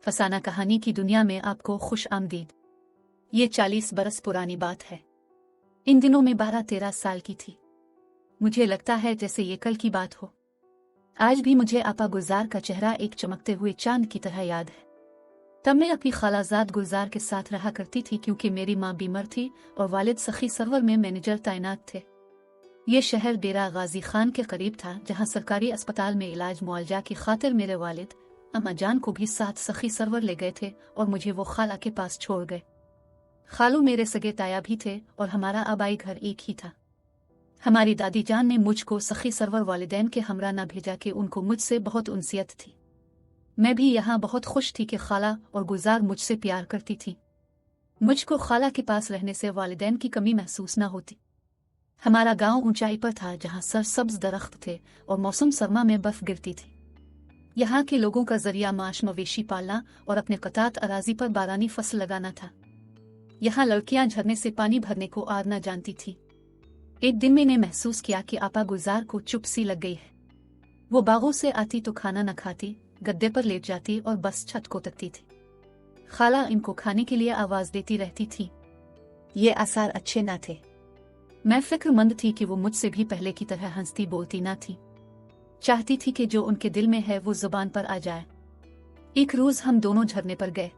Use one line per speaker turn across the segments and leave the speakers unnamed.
फसाना कहानी की दुनिया में आपको खुश आमदीद। ये 40 बरस पुरानी बात है। इन दिनों में 12-13 साल की थी। मुझे लगता है जैसे ये कल की बात हो। आज भी मुझे आपा गुलजार का चेहरा एक चमकते हुए चांद की तरह याद है। तब मैं अपनी खालाजाद गुलजार के साथ रहा करती थी क्योंकि मेरी माँ बीमार थी और वालिद सखी सरवर में मैनेजर तैनात थे। ये शहर डेरा गाजी खान के करीब था जहाँ सरकारी अस्पताल में इलाज मुआवजा की खातिर मेरे वालिद अम्मा जान को भी साथ सखी सरवर ले गए थे और मुझे वो खाला के पास छोड़ गए। खालू मेरे सगे ताया भी थे और हमारा आबाई घर एक ही था। हमारी दादी जान ने मुझको सखी सरवर वालिदैन के हमरा ना भेजा कि उनको मुझसे बहुत उनसियत थी। मैं भी यहाँ बहुत खुश थी कि खाला और गुलजार मुझसे प्यार करती थी। मुझको खाला के पास रहने से वालिदैन की कमी महसूस ना होती। हमारा गांव ऊंचाई पर था जहाँ सरसब्ज दरख्त थे और मौसम सरमा में बर्फ गिरती थी। यहाँ के लोगों का जरिया माश मवेशी पालना और अपने कतात अराजी पर बारानी फसल लगाना था। यहाँ लड़कियां झरने से पानी भरने को आर न जानती थी। एक दिन मैंने महसूस किया कि आपा गुलजार को चुप सी लग गई है। वो बागों से आती तो खाना न खाती, गद्दे पर लेट जाती और बस छत को तकती थी। खाला इनको खाने के लिए आवाज देती रहती थी। ये आसार अच्छे न थे। मैं फिक्रमंद थी कि वो मुझसे भी पहले की तरह हंसती बोलती ना थी। चाहती थी कि जो उनके दिल में है वो जुबान पर आ जाए। एक रोज हम दोनों झरने पर गए।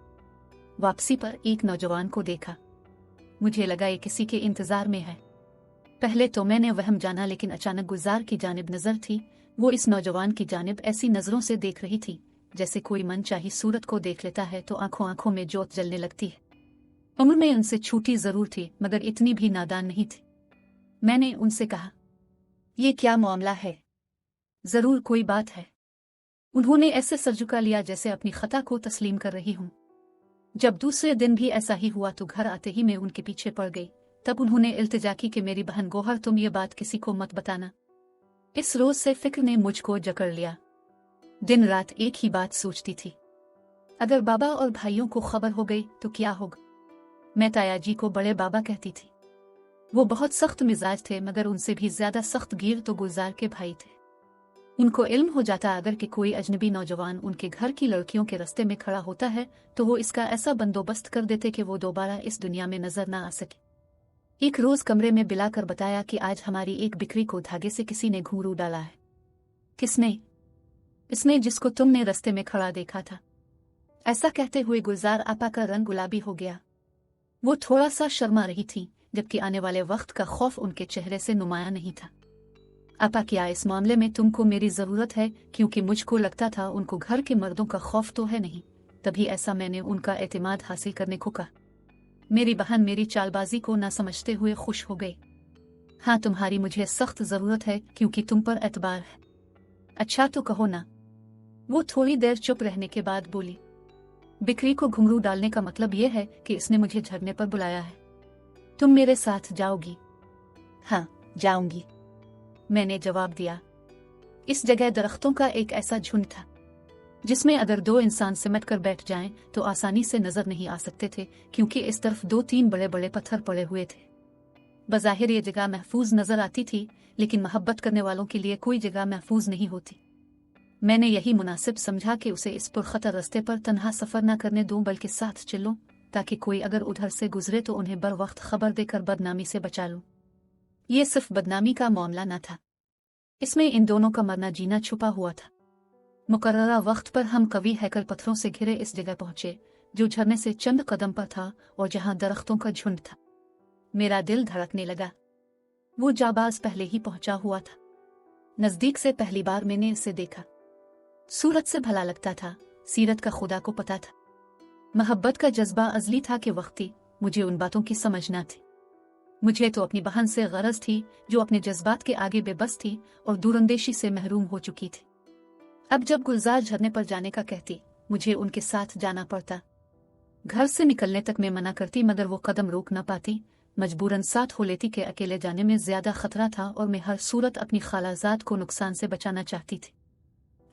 वापसी पर एक नौजवान को देखा। मुझे लगा ये किसी के इंतजार में है। पहले तो मैंने वहम जाना, लेकिन अचानक गुलजार की जानिब नजर थी। वो इस नौजवान की जानिब ऐसी नजरों से देख रही थी जैसे कोई मनचाही सूरत को देख लेता है तो आंखों आंखों में जोत जलने लगती है। उम्र में उनसे छोटी जरूर थी मगर इतनी भी नादान नहीं थी। मैंने उनसे कहा, ये क्या मामला है? जरूर कोई बात है। उन्होंने ऐसे सर झुका लिया जैसे अपनी खता को तस्लीम कर रही हूं। जब दूसरे दिन भी ऐसा ही हुआ तो घर आते ही मैं उनके पीछे पड़ गई। तब उन्होंने इल्तिजा की कि मेरी बहन गोहर, तुम ये बात किसी को मत बताना। इस रोज से फिक्र ने मुझको जकड़ लिया। दिन रात एक ही बात सोचती थी, अगर बाबा और भाइयों को खबर हो गई तो क्या होगा। मैं ताया जी को बड़े बाबा कहती थी। वो बहुत सख्त मिजाज थे मगर उनसे भी ज्यादा सख्त गिर तो गुलजार के भाई थे। उनको इल्म हो जाता अगर कि कोई अजनबी नौजवान उनके घर की लड़कियों के रास्ते में खड़ा होता है तो वो इसका ऐसा बंदोबस्त कर देते कि वो दोबारा इस दुनिया में नजर ना आ सके। एक रोज कमरे में बिलाकर बताया कि आज हमारी एक बिक्री को धागे से किसी ने घूंरू डाला है। किसने? इसने जिसको तुमने रास्ते में खड़ा देखा था। ऐसा कहते हुए गुलजार आपा का रंग गुलाबी हो गया। वो थोड़ा सा शर्मा रही थी जबकि आने वाले वक्त का खौफ उनके चेहरे से नुमाया नहीं था। आपा, क्या इस मामले में तुमको मेरी जरूरत है? क्योंकि मुझको लगता था उनको घर के मर्दों का खौफ तो है नहीं। तभी ऐसा मैंने उनका एतमाद हासिल करने को कहा। मेरी बहन मेरी चालबाजी को ना समझते हुए खुश हो गई। हाँ, तुम्हारी मुझे सख्त जरूरत है क्योंकि तुम पर एतबार है। अच्छा तो कहो ना। वो थोड़ी देर चुप रहने के बाद बोली, बिक्री को घुंघरू डालने का मतलब यह है कि इसने मुझे झरने पर बुलाया है। तुम मेरे साथ जाओगी? हाँ, जाऊंगी, मैंने जवाब दिया। इस जगह दरख्तों का एक ऐसा झुंड था जिसमें अगर दो इंसान सिमट कर बैठ जाएं तो आसानी से नजर नहीं आ सकते थे क्योंकि इस तरफ 2-3 बड़े बड़े पत्थर पड़े हुए थे। बज़ाहिर ये जगह महफूज नजर आती थी लेकिन मोहब्बत करने वालों के लिए कोई जगह महफूज नहीं होती। मैंने यही मुनासिब समझा कि उसे इस पुरखतर रास्ते पर तन्हा सफर न करने दूं बल्कि साथ चलूं ताकि कोई अगर उधर से गुजरे तो उन्हें बर वक्त खबर देकर बदनामी से बचा लूं। ये सिर्फ बदनामी का मामला न था, इसमें इन दोनों का मरना जीना छुपा हुआ था। मुकर्ररा वक्त पर हम कवि हैकल पत्थरों से घिरे इस जगह पहुंचे जो झरने से चंद कदम पर था और जहां दरख्तों का झुंड था। मेरा दिल धड़कने लगा। वो जाबाज पहले ही पहुंचा हुआ था। नजदीक से पहली बार मैंने इसे देखा। सूरत से भला लगता था, सीरत का खुदा को पता था। मोहब्बत का जज्बा अजली था कि वक्ती मुझे उन बातों की समझ ना थी। मुझे तो अपनी बहन से गरज थी जो अपने जज्बात के आगे बेबस थी और दूरंदेशी से महरूम हो चुकी थी। अब जब गुलजार झरने पर जाने का कहती मुझे उनके साथ जाना पड़ता। घर से निकलने तक मैं मना करती मगर वो कदम रोक न पाती। मजबूरन साथ हो लेती कि अकेले जाने में ज्यादा खतरा था और मैं हर सूरत अपनी खालाजाद को नुकसान से बचाना चाहती थी।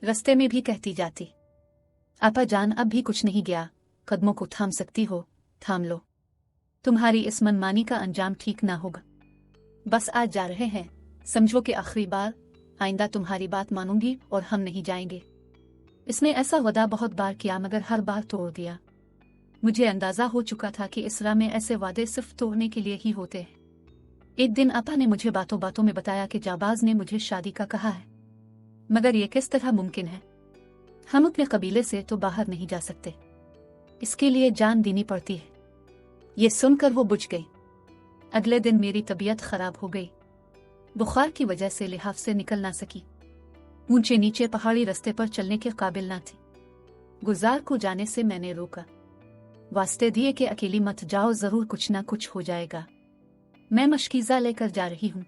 रस्ते में भी कहती जाती, आपा जान अब भी कुछ नहीं गया, कदमों को थाम सकती हो, थाम लो। तुम्हारी इस मनमानी का अंजाम ठीक ना होगा। बस आज जा रहे हैं, समझो कि आखिरी बार, आइंदा तुम्हारी बात मानूंगी और हम नहीं जाएंगे। इसने ऐसा वादा बहुत बार किया मगर हर बार तोड़ दिया। मुझे अंदाजा हो चुका था कि इस राह में ऐसे वादे सिर्फ तोड़ने के लिए ही होते हैं। एक दिन आपा ने मुझे बातों बातों में बताया कि जाबाज ने मुझे शादी का कहा है, मगर ये किस तरह मुमकिन है? हम अपने कबीले से तो बाहर नहीं जा सकते, इसके लिए जान देनी पड़ती है। ये सुनकर वो बुझ गई। अगले दिन मेरी तबीयत खराब हो गई। बुखार की वजह से लिहाफ से निकल ना सकी। ऊंचे नीचे पहाड़ी रास्ते पर चलने के काबिल ना थी। गुजार को जाने से मैंने रोका, वास्ते दिए कि अकेली मत जाओ, जरूर कुछ ना कुछ हो जाएगा। मैं मशकीज़ा लेकर जा रही हूँ।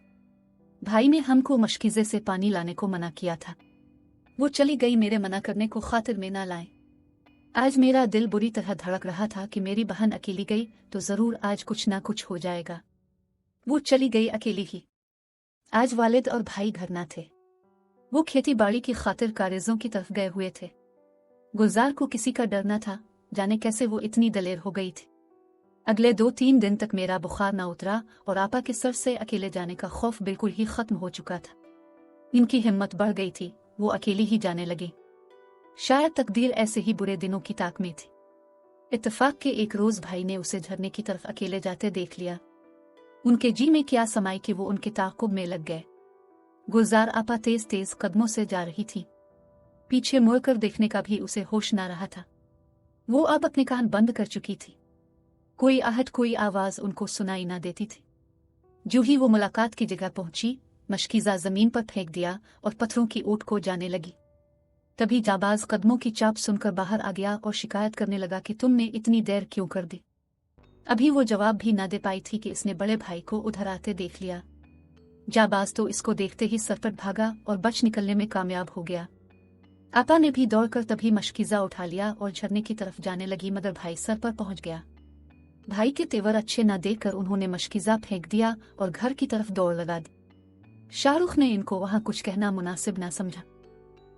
भाई ने हमको मशकीज़े से पानी लाने को मना किया था। वो चली गई, मेरे मना करने को खातिर में ना लाए। आज मेरा दिल बुरी तरह धड़क रहा था कि मेरी बहन अकेली गई तो जरूर आज कुछ ना कुछ हो जाएगा। वो चली गई अकेली ही। आज वालिद और भाई घर ना थे। वो खेती बाड़ी की खातिर कारेजों की तरफ गए हुए थे। गुलजार को किसी का डर न था, जाने कैसे वो इतनी दलेर हो गई थी। अगले 2-3 दिन तक मेरा बुखार ना उतरा और आपा के सर से अकेले जाने का खौफ बिल्कुल ही खत्म हो चुका था। इनकी हिम्मत बढ़ गई थी, वो अकेली ही जाने लगी। शायद तकदीर ऐसे ही बुरे दिनों की ताक में थी। इत्तेफाक के एक रोज भाई ने उसे झरने की तरफ अकेले जाते देख लिया। उनके जी में क्या समाई कि वो उनके ताक़ुब में लग गए। गुलजार आपा तेज तेज कदमों से जा रही थी। पीछे मुड़कर देखने का भी उसे होश ना रहा था। वो अब अपने कान बंद कर चुकी थी। कोई आहट, कोई आवाज उनको सुनाई ना देती थी। जो ही वो मुलाकात की जगह पहुंची, मशकीज़ा जमीन पर फेंक दिया और पत्थरों की ओट को जाने लगी। तभी जाबाज कदमों की चाप सुनकर बाहर आ गया और शिकायत करने लगा कि तुमने इतनी देर क्यों कर दी। अभी वो जवाब भी ना दे पाई थी कि इसने बड़े भाई को उधर आते देख लिया। जाबाज तो इसको देखते ही सरपट भागा और बच निकलने में कामयाब हो गया। आपा ने भी दौड़कर तभी मशकीज़ा उठा लिया और झरने की तरफ जाने लगी, मगर भाई सर पर पहुंच गया। भाई के तेवर अच्छे न देखकर उन्होंने मशकीज़ा फेंक दिया और घर की तरफ दौड़ लगा दी। शाहरुख ने इनको वहां कुछ कहना मुनासिब ना समझा।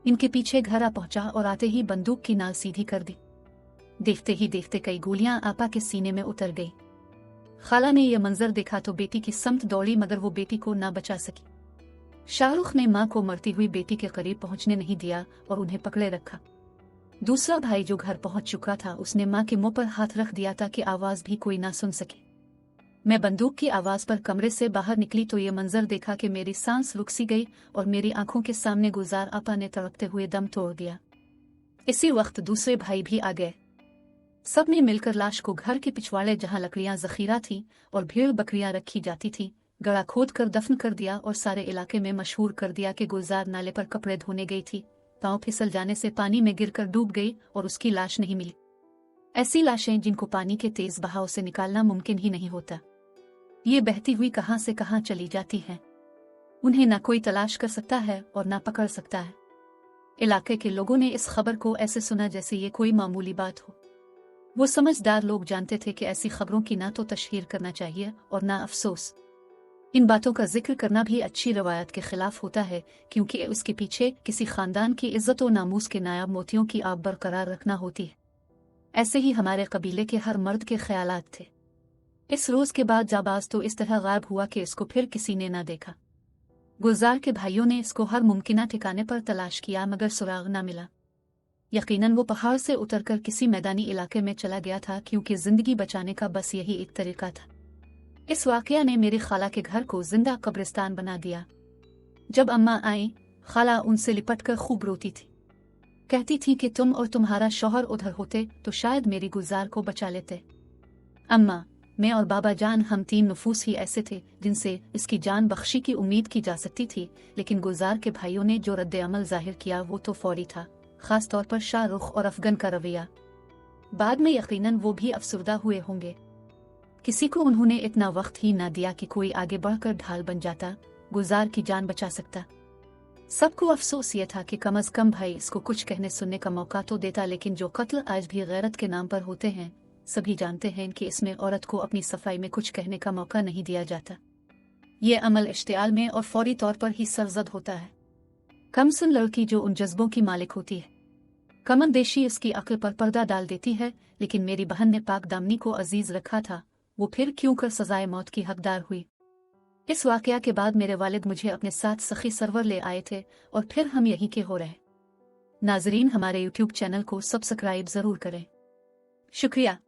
इनके पीछे घर आ पहुंचा और आते ही बंदूक की नाल सीधी कर दी। देखते ही देखते कई गोलियां आपा के सीने में उतर गई। खाला ने यह मंजर देखा तो बेटी की समत दौड़ी, मगर वो बेटी को ना बचा सकी। शाहरुख ने मां को मरती हुई बेटी के करीब पहुंचने नहीं दिया और उन्हें पकड़े रखा। दूसरा भाई जो घर पहुंच चुका था, उसने मां के मुंह पर हाथ रख दिया ताकि आवाज भी कोई ना सुन सके। मैं बंदूक की आवाज पर कमरे से बाहर निकली तो ये मंजर देखा कि मेरी सांस रुक सी गई और मेरी आंखों के सामने गुलजार आपा ने तड़पते हुए दम तोड़ दिया। इसी वक्त दूसरे भाई भी आ गए। सब ने मिलकर लाश को घर के पिछवाड़े, जहां लकड़ियां जखीरा थी और भेड़ बकरियां रखी जाती थी, गड़ा खोद कर दफन कर दिया और सारे इलाके में मशहूर कर दिया कि गुलजार नाले पर कपड़े धोने गई थी, पांव फिसल जाने से पानी में गिरकर डूब गई और उसकी लाश नहीं मिली। ऐसी लाशें जिनको पानी के तेज बहाव से निकालना मुमकिन ही नहीं होता, ये बहती हुई कहां से कहां चली जाती हैं। उन्हें ना कोई तलाश कर सकता है और ना पकड़ सकता है। इलाके के लोगों ने इस खबर को ऐसे सुना जैसे ये कोई मामूली बात हो। वो समझदार लोग जानते थे कि ऐसी खबरों की ना तो तशहीर करना चाहिए और ना अफसोस। इन बातों का जिक्र करना भी अच्छी रवायत के खिलाफ होता है, क्योंकि उसके पीछे किसी खानदान की इज्जत और नामूस के नायाब मोतियों की आब बरकरार रखना होती है। ऐसे ही हमारे कबीले के हर मर्द के ख्यालात थे। इस रोज के बाद जाबाज तो इस तरह गायब हुआ कि इसको फिर किसी ने ना देखा। गुलजार के भाइयों ने इसको हर मुमकिना ठिकाने पर तलाश किया, मगर सुराग ना मिला। यकीनन वो पहाड़ से उतरकर किसी मैदानी इलाके में चला गया था, क्योंकि जिंदगी बचाने का बस यही एक तरीका था। इस वाकया ने मेरी खाला के घर को जिंदा कब्रिस्तान बना दिया। जब अम्मा आई, खाला उनसे लिपटकर खूब रोती थी। कहती थी कि तुम और तुम्हारा शौहर उधर होते तो शायद मेरी गुलजार को बचा लेते। अम्मा, मैं और बाबा जान, हम 3 नफूस ही ऐसे थे जिनसे इसकी जान बख्शी की उम्मीद की जा सकती थी, लेकिन गुलजार के भाइयों ने जो रद्द अमल जाहिर किया वो तो फौरी था, खास तौर पर शाहरुख और अफगन का रवैया। बाद में यकीनन वो भी अफसरदा हुए होंगे। किसी को उन्होंने इतना वक्त ही ना दिया कि कोई आगे बढ़कर ढाल बन जाता, गुलजार की जान बचा सकता। सबको अफसोस ये था कि कम अज कम भाई इसको कुछ कहने सुनने का मौका तो देता, लेकिन जो कत्ल आज भी गैरत के नाम पर होते हैं, सभी जानते हैं कि इसमें औरत को अपनी सफाई में कुछ कहने का मौका नहीं दिया जाता। ये अमल इश्तियाल में और फौरी तौर पर ही सरजद होता है। कमसन लड़की जो उन जज्बों की मालिक होती है, कमंदेशी इसकी अक्ल पर पर्दा डाल देती है, लेकिन मेरी बहन ने पाक दामनी को अजीज रखा था, वो फिर क्यों कर सजाए मौत की हकदार हुई। इस वाकया के बाद मेरे वालिद मुझे अपने साथ सखी सरवर ले आए थे और फिर हम यहीं के हो रहे। नाजरीन, हमारे YouTube चैनल को सब्सक्राइब ज़रूर करें। शुक्रिया।